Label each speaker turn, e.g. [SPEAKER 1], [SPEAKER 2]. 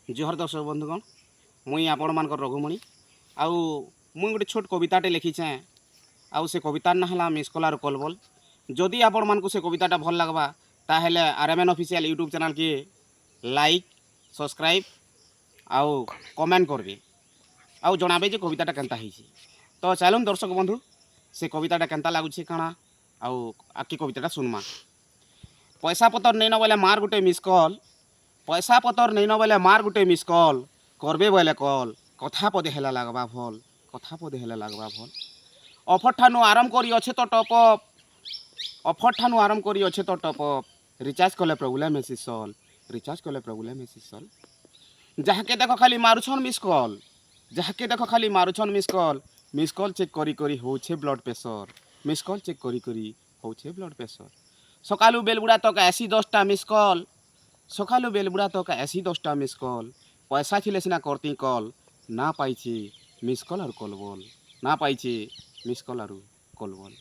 [SPEAKER 1] जोहर दर्शक बंधुगण मुई आपण मान रघुमणि आउ मुई गोटे छोट कविताटे लिखिछे आउ से कवितार ना हला मिस कॉल आर कॉलबल। जदि आपण मानकु से कविताटा भल लागबा ताहेले आरएमएन ऑफिशियल यूट्यूब चैनल के लाइक सब्सक्राइब आउ कमेंट करबे आउ जणाबे जे कविताटा केनता हिची। तो चलून दर्शक बंधु से कविताटा केनता लागुछे काना आउ आकी कविताटा सुनमा। पैसा पतर नहीं न बोले मार गुटे मिस कॉल, पैसा पतर नहीं न बोले मार गुटे मिस कॉल, करबे बोले कॉल कथा पदे हेला लागबा भल, कथा पदे हेला लागबा भल। अफर ठानु आरंभ करी अच्छे तो टॉप अप, अफर ठानु आरंभ करी अच्छे तो टॉप अप, रिचार्ज कले प्रभुले मेसेज सॉल, रिचार्ज कले प्रभुले मेसेज सॉल। जहाँके देखो खाली मारुछन मिस कॉल, जहाँके देखो खाली मारुछन मिस कॉल चेक करी करी होछे blood pressure, miss call check करी करी होछे ब्लड प्रेशर। सकालू बेलबुड़ा तक 80-10टा मिस कॉल, सकालू बेलबुड़ा तक 80-10टा मिस कॉल, पैसा थिले सिना करती कॉल, ना पाइछे मिस कॉल और कॉल बल, ना पाइछे मिस कॉल और कॉल बल।